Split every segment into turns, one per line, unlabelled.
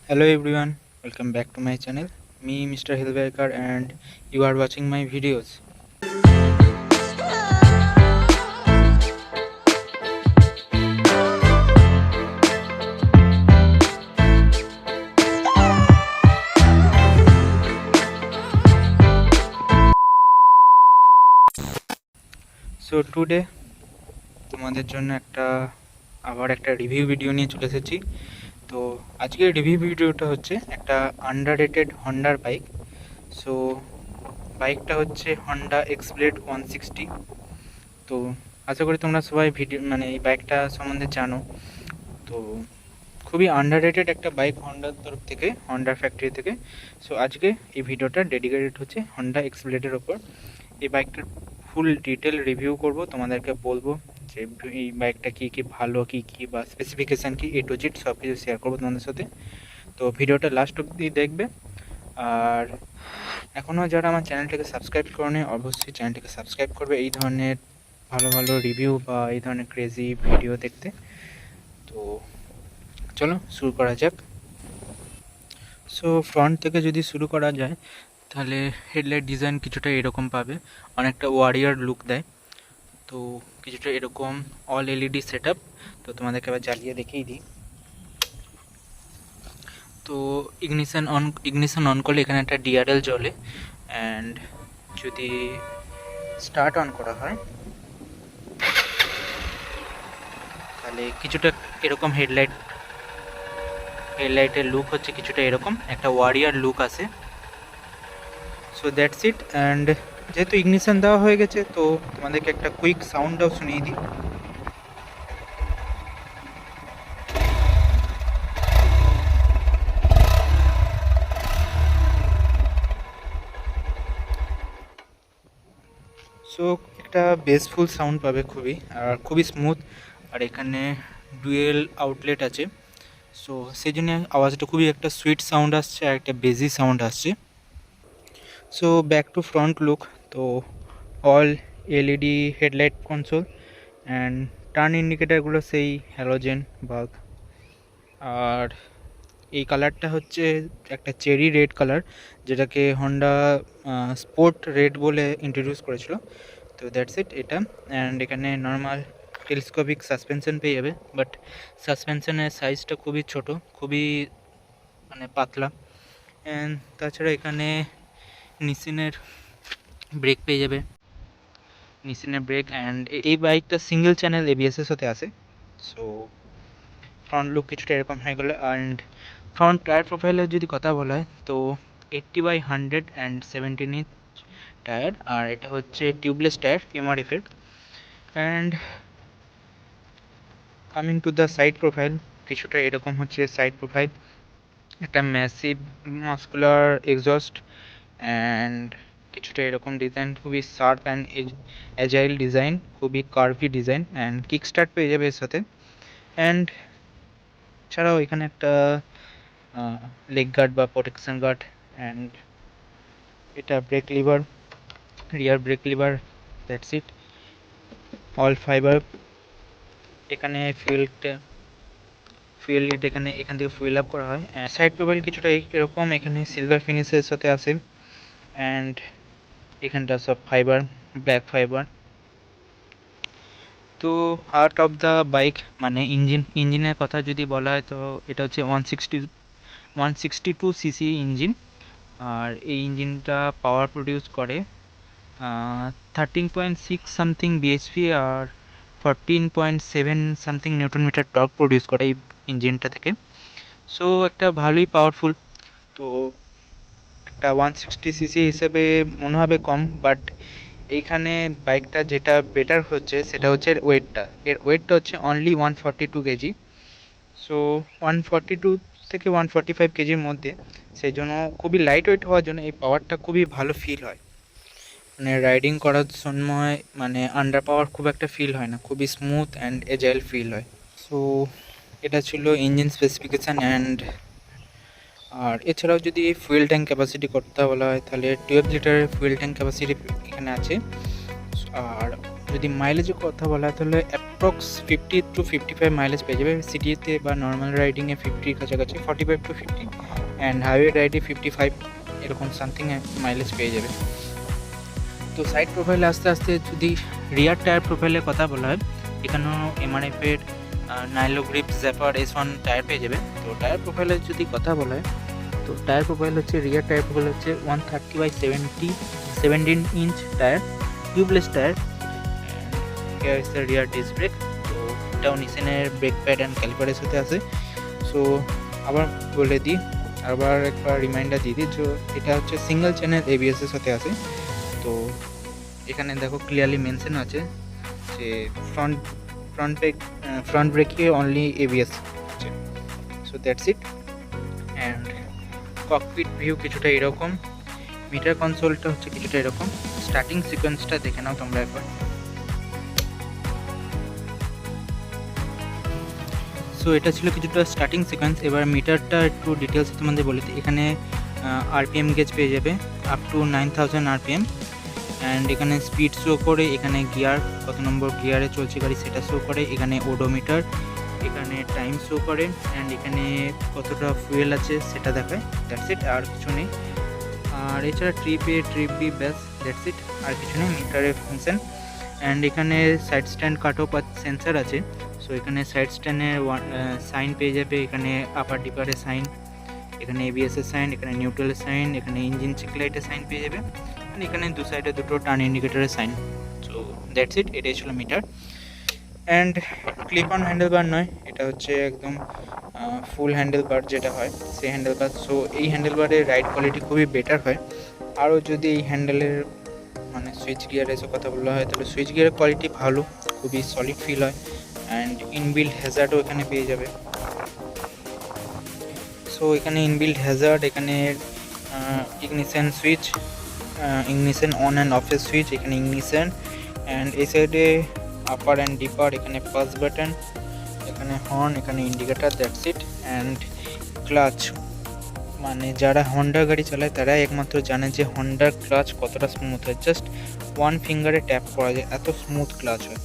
Hello everyone, welcome back to my channel. Me Mr. Hillbaker and you are watching my videos. So today তোমাদের জন্য আবার একটা review video নিয়ে চলে এসেছি। তো আজকের রিভিউ ভিডিওটা হচ্ছে একটা আন্ডাররেটেড হন্ডার বাইক। সো বাইকটা হচ্ছে হন্ডা এক্সব্লেড 160। তো আশা করি তোমরা সবাই এই বাইকটা সম্বন্ধে জানো। তো খুবই আন্ডাররেটেড একটা বাইক হন্ডার তরফ থেকে, হন্ডা ফ্যাক্টরি থেকে। সো আজকে এই ভিডিওটা ডেডিকেটেড হচ্ছে হন্ডা এক্সব্লেডের ওপর। এই বাইকটার ফুল ডিটেল রিভিউ করব, তোমাদেরকে বলবো যে এই বাইকটা কী কী ভালো, কী কী বা specification key, A to Z সব কিছু শেয়ার করবো তোমাদের সাথে। তো ভিডিওটা লাস্ট অবধি দেখবে। আর এখনও যারা আমার চ্যানেলটাকে সাবস্ক্রাইব করেনি, অবশ্যই চ্যানেলটাকে সাবস্ক্রাইব করবে এই ধরনের ভালো ভালো রিভিউ বা এই ধরনের ক্রেজি ভিডিও দেখতে। তো চলো শুরু করা যাক। সো ফ্রন্ট থেকে যদি শুরু করা যায় তাহলে হেডলাইট ডিজাইন কিছুটা এরকম পাবে, অনেকটা ওয়ারিয়ার লুক দেয়। তো কিছুটা এরকম অল এলইডি সেট আপ। তো তোমাদেরকে আবার জ্বালিয়ে দেখিয়ে দিই। তো ইগনিশন অন করলে এখানে একটা ডিআরএল জ্বলে, অ্যান্ড যদি স্টার্ট অন করা হয় তাহলে কিছুটা এরকম হেডলাইটের লুক হচ্ছে কিছুটা এরকম একটা ওয়ারিয়ার লুক আসে। So that's it. অ্যান্ড যেহেতু ইগনিশন দেওয়া হয়ে গেছে তো তোমাদেরকে একটা কুইক সাউন্ডটাও শুনিয়ে দিই। সো একটা বেসফুল সাউন্ড পাবে খুবই, আর খুবই স্মুথ। আর এখানে ডুয়েল আউটলেট আছে, সো সেই জন্য আওয়াজটা খুবই একটা সুইট সাউন্ড আসছে আর একটা বেজি সাউন্ড আসছে। So back to front look. তো all LED headlight console, and turn ইন্ডিকেটারগুলো সেই হ্যালোজেন বাল্ব। আর এই কালারটা হচ্ছে একটা চেরি রেড কালার, যেটাকে হন্ডা স্পোর্ট রেড বলে ইন্ট্রোডিউস করেছিল। তো দ্যাটস ইট এটা। অ্যান্ড এখানে নর্মাল টেলিস্কোপিক সাসপেনশন পেয়ে যাবে, বাট সাসপেনশনের সাইজটা খুবই ছোট, খুবই পাতলা। অ্যান্ড তাছাড়া এখানে নিসিনের ব্রেক পেয়ে যাবে, নিসিনের ব্রেক। অ্যান্ড এই বাইকটা সিঙ্গেল চ্যানেল এবিএসের সাথে আসে। সো ফ্রন্ট লুক কিছুটা এরকম হয়ে গেলো। অ্যান্ড ফ্রন্ট টায়ার প্রোফাইলের যদি কথা বলা হয় তো 80/100 অ্যান্ড 17 ইঞ্চ টায়ার, আর এটা হচ্ছে টিউবলেস টায়ার এমআরএফের। And coming to the side profile, কিছুটা এরকম হচ্ছে সাইড প্রোফাইল। একটা ম্যাসিভ মাস্কুলার এক্সস্ট, অ্যান্ড কিছুটা এরকম ডিজাইন, খুবই শার্প অ্যান্ড অ্যাজাইল ডিজাইন, খুবই curvy design. And kick start পেয়ে যাবে এর সাথে। অ্যান্ড ছাড়াও এখানে একটা লেগ গার্ড বা প্রোটেকশন গার্ড। অ্যান্ড এটা brake lever, rear brake lever. That's it, all fibre. এখানে ফুয়েল এখান থেকে ফুয়েল আপ করা হয়। সাইড প্রোফাইল কিছুটা এরকম, এখানে সিলভার ফিনিশের সাথে আসে। অ্যান্ড এখানটা সব ফাইবার, ব্ল্যাক ফাইবার। তো হার্ট অফ দ্য বাইক ইঞ্জিনের কথা যদি বলা হয় তো এটা হচ্ছে 162 সিসি ইঞ্জিন। আর এই ইঞ্জিনটা পাওয়ার প্রডিউস করে 13.6 সামথিং বিএইচপি আর 14.7 something newton metre torque produce করে এই ইঞ্জিনটা থেকে। সো একটা ভালোই পাওয়ারফুল। তো একটা 160 সিসি হিসেবে মনে হবে কম, বাট এইখানে বাইকটা যেটা বেটার হচ্ছে সেটা হচ্ছে এর ওয়েটটা হচ্ছে অনলি 142 কেজি। সো 142 থেকে 145 কেজির মধ্যে, সেই জন্য খুবই লাইট ওয়েট হওয়ার জন্য এই পাওয়ারটা খুবই ভালো ফিল হয়। রাইডিং করার সময় আন্ডার পাওয়ার খুব একটা ফিল হয় না, খুবই স্মুথ অ্যান্ড এজাইল ফিল হয়। সো এটা ছিল ইঞ্জিন স্পেসিফিকেশান। আর এছাড়াও যদি ফুয়েল ট্যাঙ্ক ক্যাপাসিটি করতে বলা হয় তাহলে 12 লিটারের ফুয়েল ট্যাঙ্ক ক্যাপাসিটি এখানে আছে। আর যদি মাইলেজের কথা বলা হয় তাহলে অ্যাপ্রক্স 50 to 55 মাইলেজ পেয়ে যাবে সিটিতে, বা নর্মাল রাইডিংয়ে 50 কাছাকাছি, 45 to 50, অ্যান্ড হাইওয়ে রাইডে 55 এরকম সামথিং মাইলেজ পেয়ে যাবে। তো সাইড প্রোফাইলে আস্তে আস্তে যদি রিয়ার টায়ার প্রোফাইলের কথা বলা হয়, এখানেও এমআরএফের নাইলো গ্রিপ জ্যাপার S1 টায়ার পেয়ে যাবে। তো টায়ার প্রোফাইলের যদি কথা বলা হয়, তো টায়ার প্রোফাইল হচ্ছে, রিয়ার টায়ার প্রোফাইল হচ্ছে 130/70 17 inch tyre, tubeless tyre. Here is the rear disc brake. তো এটাও নিসেনের ব্রেক প্যাড অ্যান্ড ক্যালিপারের সাথে আছে। সো আবার বলে দিই, আবার একবার রিমাইন্ডার দিয়ে দিই, যে এটা হচ্ছে সিঙ্গেল চ্যানেল ABS এর সাথে আছে। তো এখানে দেখো ক্লিয়ারলি মেনশন আছে যে ফ্রন্ট ব্রেকে অনলি ABS আছে। So that's it. And cockpit view কিছুটা এরকম, মিটার কনসোলটা হচ্ছে কিছুটা এরকম। স্টার্টিং সিকোয়েন্সটা দেখে নাও তোমরা একবার। সো এটা ছিল কিছুটা স্টার্টিং সিকোয়েন্স। এবার মিটারটা একটু ডিটেলস তোমাদের বলে দিই। এখানে RPM গেজ পেয়ে যাবে আপ টু 9000 RPM, অ্যান্ড এখানে স্পিড শো করে, এখানে গিয়ার কত নম্বর গিয়ারে চলছে গাড়ি সেটা শো করে, এখানে ওডোমিটার, এখানে টাইম শো করে, অ্যান্ড এখানে কতটা ফুয়েল আছে সেটা দেখায়। দ্যাটস ইট, আর কিছু নেই। আর এছাড়া ট্রিপ বি ব্যাস, দ্যাটস ইট, আর কিছু নেই মিটারের ফাংশন। অ্যান্ড এখানে side stand cut off sensor আছে। সো এখানে সাইড স্ট্যান্ডের সাইন পেয়ে যাবে, এখানে আপার ডিপারের সাইন, এখানে ABS এর সাইন, এখানে নিউট্রালের সাইন, এখানে ইঞ্জিন চেক লাইটের সাইন পেয়ে যাবে, আর এখানে দু সাইডে দুটো টার্ন ইন্ডিকেটরের সাইন। সো দ্যাটস ইট, এটাই ছিল meter. And clip on handle bar নয়, এটা হচ্ছে একদম ফুল হ্যান্ডেল বার যেটা হয় সেই হ্যান্ডেল বার। সো এই হ্যান্ডেল বারের রাইড কোয়ালিটি খুবই বেটার হয়। আরও যদি এই হ্যান্ডেলের মানে সুইচ গিয়ার এসব কথা বলা হয়, তাহলে সুইচ গিয়ারের কোয়ালিটি ভালো, খুবই সলিড ফিল হয়, অ্যান্ড ইনবিল্ড হ্যাজার্ডও এখানে পেয়ে যাবে। সো এখানে ইনবিল্ড হ্যাজার্ড, এখানে ignition switch, ignition on and অফের সুইচ, এখানে ইগনিশন, অ্যান্ড এই সাইডে আপার অ্যান্ড ডিপার, এখানে পাস বাটন, এখানে হর্ন, এখানে indicator, that's it. And clutch, মানে যারা হন্ডা গাড়ি চালায় তারাই একমাত্র জানে যে হন্ডার ক্লাচ কতটা স্মুথ হয়। জাস্ট ওয়ান ফিঙ্গারে ট্যাপ করা যায়, এত স্মুথ ক্লাচ হয়,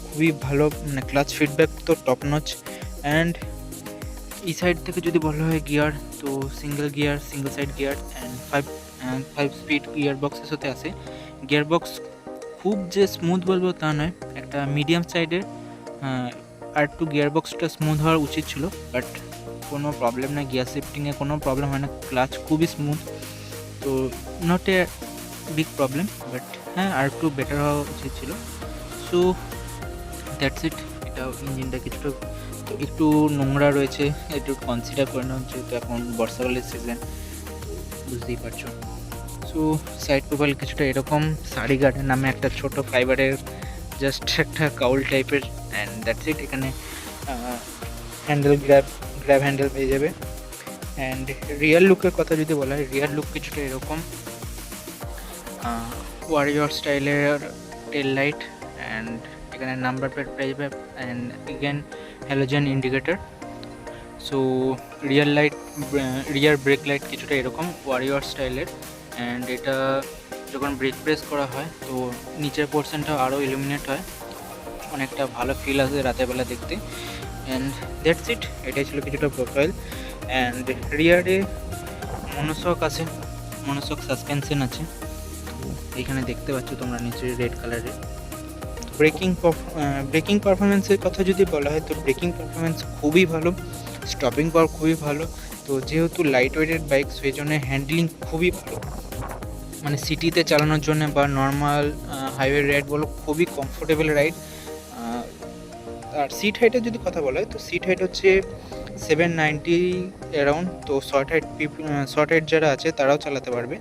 খুবই ভালো, মানে ক্লাচ ফিডব্যাক তো টপ নচ। অ্যান্ড এই সাইড থেকে যদি বলা হয় গিয়ার, তো single side gear, and five speed gear বক্সের সাথে আছে। গিয়ার বক্স খুব যে স্মুথ বলবো তা নয়, একটা মিডিয়াম সাইডের, আর একটু গিয়ার বক্সটা স্মুথ হওয়ার উচিত ছিল, বাট কোনো প্রবলেম না, গিয়ার শিফটিংয়ে কোনো প্রবলেম হয় না, ক্লাচ খুবই স্মুথ। তো not a big problem, but হ্যাঁ আর একটু বেটার হওয়া উচিত ছিল। সো দ্যাটস ইট। এটাও ইঞ্জিনটা কিছুটা তো একটু নোংরা রয়েছে, একটু কনসিডার করে নেওয়া, যেহেতু এখন বর্ষাকালের সিজন, বুঝতেই পারছো। সো সাইড প্রোফাইল কিছুটা এরকম, সারি গার্ডের নামে একটা ছোট ফাইবারের জাস্ট একটা কাউল টাইপের, অ্যান্ড দ্যাটস ইট। এখানে হ্যান্ডেল গ্র্যাব হ্যান্ডেল পেয়ে যাবে। অ্যান্ড রিয়ার লুকের কথা যদি বলা হয়, রিয়ার লুক কিছুটা এরকম, ওয়ারিয়র স্টাইলের টেল লাইট, অ্যান্ড এখানে নাম্বার প্লেট পেয়ে যাবে, and again halogen indicator. So rear break light কিছুটা এরকম ওয়ারিয়র স্টাইলের, অ্যান্ড এটা যখন ব্রেক প্রেস করা হয় তো নিচের পোর্শনটা আরও ইলুমিনেট হয়, অনেকটা ভালো ফিল আসে রাতের বেলা দেখতে। অ্যান্ড দ্যাটস ইট, এটাই ছিল কিছুটা প্রোফাইল। অ্যান্ড রিয়ারে মনোশক আছে, মনোশক সাসপেনশন আছে, তো এখানে দেখতে পাচ্ছ তোমরা নিচে রেড কালারের। ব্রেকিং পারফরমেন্সের কথা যদি বলা হয়, তো ব্রেকিং পারফরমেন্স খুবই ভালো, স্টপিং পাওয়ার খুবই ভালো। তো যেহেতু লাইট ওয়েটেড বাইক, সেই জন্য হ্যান্ডলিং খুবই ভালো, মানে সিটিতে চালানোর জন্য বা নর্মাল হাইওয়ে রাইড বলো, খুবই কমফোর্টেবল রাইড। আর সিট হাইটের যদি কথা বলা হয়, তো সিট হাইট হচ্ছে 790 অ্যারাউন্ড। তো শর্ট হাইট যারা আছে তারাও চালাতে পারবে।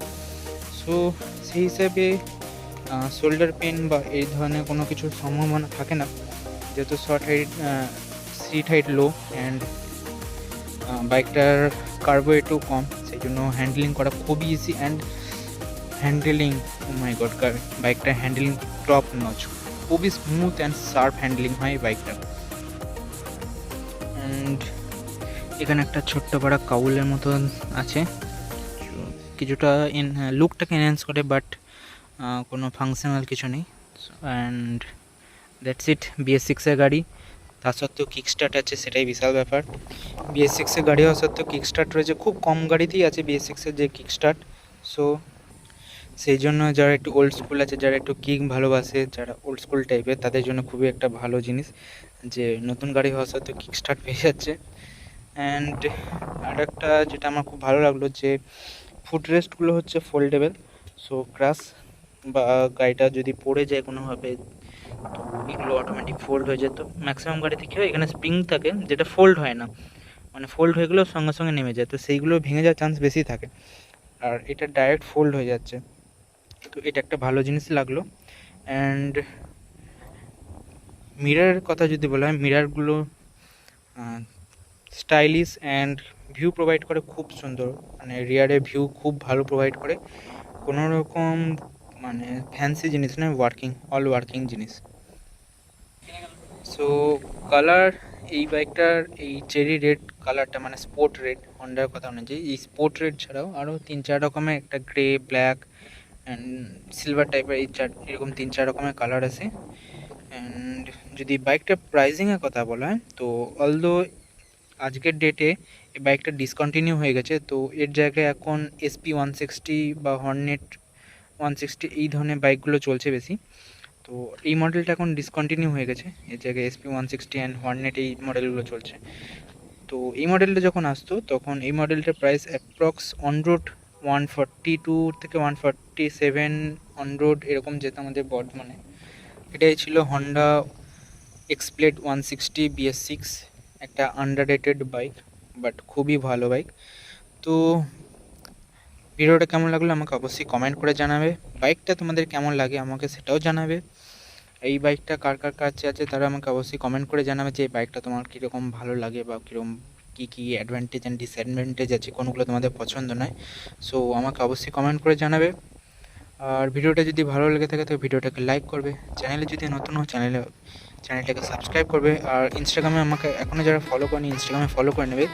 সো সেই হিসাবে শোল্ডার পেন বা এই ধরনের কোনো কিছুর সম্ভাবনা থাকে না, যেহেতু সিট হাইট লো, অ্যান্ড বাইকটার কার্বোরেটও কম, সেই জন্য হ্যান্ডলিং করা খুবই easy. And handling, oh my god, বাইকটার হ্যান্ডেলিং টপ নচ, খুবই স্মুথ অ্যান্ড শার্প হ্যান্ডলিং হয় বাইকটা। অ্যান্ড এখানে একটা ছোট্ট পাড়া কাউলের মতন আছে, কিছুটা লুকটাকে এনহ্যান্স করে, বাট কোনো ফাংশনাল কিছু নেই। And that's it. BS6 গাড়ি, তা সত্ত্বেও কিক স্টার্ট আছে, সেটাই বিশাল ব্যাপার। BS6 গাড়ি হওয়া সত্ত্বেও কিক স্টার্ট রয়েছে, খুব কম গাড়িতেই আছে BS6 যে কিক স্টার্ট। সো সেই জন্য যারা একটু ওল্ড স্কুল আছে, যারা একটু কিক ভালোবাসে, যারা ওল্ড স্কুল টাইপের, তাদের জন্য খুবই একটা ভালো জিনিস যে নতুন গাড়ি হওয়া সত্ত্বেও কিক স্টার্ট পেয়ে যাচ্ছে। অ্যান্ড আর একটা যেটা আমার খুব ভালো লাগলো যে ফুট রেস্টগুলো হচ্ছে ফোল্ডেবল। সো ক্রাশ বা গাড়িটা যদি পড়ে যায় কোনোভাবে, তো এগুলো অটোমেটিক ফোল্ড হয়ে যেত। ম্যাক্সিমাম গাড়িতে কী হয়, এখানে স্প্রিং থাকে যেটা ফোল্ড হয় না, মানে ফোল্ড হয়ে গেলেও সঙ্গে সঙ্গে নেমে যায়, তো সেইগুলো ভেঙে যাওয়ার চান্স বেশি থাকে। আর এটা ডাইরেক্ট ফোল্ড হয়ে যাচ্ছে, তো এটা একটা ভালো জিনিস লাগলো। অ্যান্ড মিরারের কথা যদি বলা হয়, মিরারগুলো স্টাইলিশ অ্যান্ড ভিউ প্রোভাইড করে খুব সুন্দর, মানে রিয়ারে ভিউ খুব ভালো প্রোভাইড করে, কোনো রকম মানে ফ্যান্সি জিনিস নয়, অল ওয়ার্কিং জিনিস। সো কালার, এই বাইকটার এই চেরি রেড কালারটা, মানে স্পোর্ট রেড, হন্ডার কথা অনুযায়ী এই স্পোর্ট রেড ছাড়াও আরও 3-4 রকমের, একটা গ্রে, ব্ল্যাক অ্যান্ড সিলভার টাইপের, এরকম 3-4 রকমের কালার আছে। অ্যান্ড যদি বাইকটার প্রাইজিংয়ের কথা বলা হয়, তো অলদো আজকের ডেটে এই বাইকটা ডিসকন্টিনিউ হয়ে গেছে, তো এর জায়গায় এখন SP160 বা হর্নেট 160 এই ধরনের বাইকগুলো চলছে বেশি। তো এই মডেলটা এখন ডিসকন্টিনিউ হয়ে গেছে, এর জায়গায় SP160 অ্যান্ড হর্নেট এই মডেলগুলো চলছে। তো এই মডেলটা যখন আসতো, তখন এই মডেলটার প্রাইস অ্যাপ্রক্স অন রোড 142 থেকে 147 অন রোড এরকম যেত আমাদের বর্ধমানে। এটাই ছিল হন্ডা এক্সপ্লেড 160 BS6, একটা আন্ডাররেটেড বাইক, বাট খুবই ভালো বাইক। তো ভিডিওটা কেমন লাগলো আমাকে অবশ্যই কমেন্ট করে জানাবে, বাইকটা তোমাদের কেমন লাগে আমাকে সেটাও জানাবে। এই বাইকটা কার কার কাছে আছে তারা আমাকে অবশ্যই কমেন্ট করে জানাবে যে এই বাইকটা তোমার কীরকম ভালো লাগে, বা কীরকম কী অ্যাডভান্টেজ অ্যান্ড ডিসঅ্যাডভান্টেজ আছে, কোনগুলো তোমাদের পছন্দ নয়। সো আমাকে অবশ্যই কমেন্ট করে জানাবে। আর ভিডিওটা যদি ভালো লেগে থাকে তো ভিডিওটাকে লাইক করবে, চ্যানেলে যদি নতুন হও চ্যানেলটাকে সাবস্ক্রাইব করবে। আর ইনস্টাগ্রামে আমাকে এখনও যারা ফলো করেনি, ইনস্টাগ্রামে ফলো করে নেবে,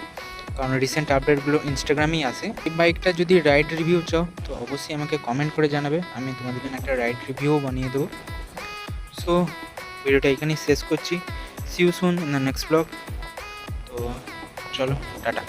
কারণ রিসেন্ট আপডেটগুলো ইনস্টাগ্রামেই আসে। এই বাইকটা যদি রাইড রিভিউ চাও তো অবশ্যই আমাকে কমেন্ট করে জানাবে, আমি তোমাদের জন্য একটা রাইড রিভিউও বানিয়ে দেবো। সো ভিডিওটা এখানেই শেষ করছি। See you soon in the next blog. তো চলো, টাটা।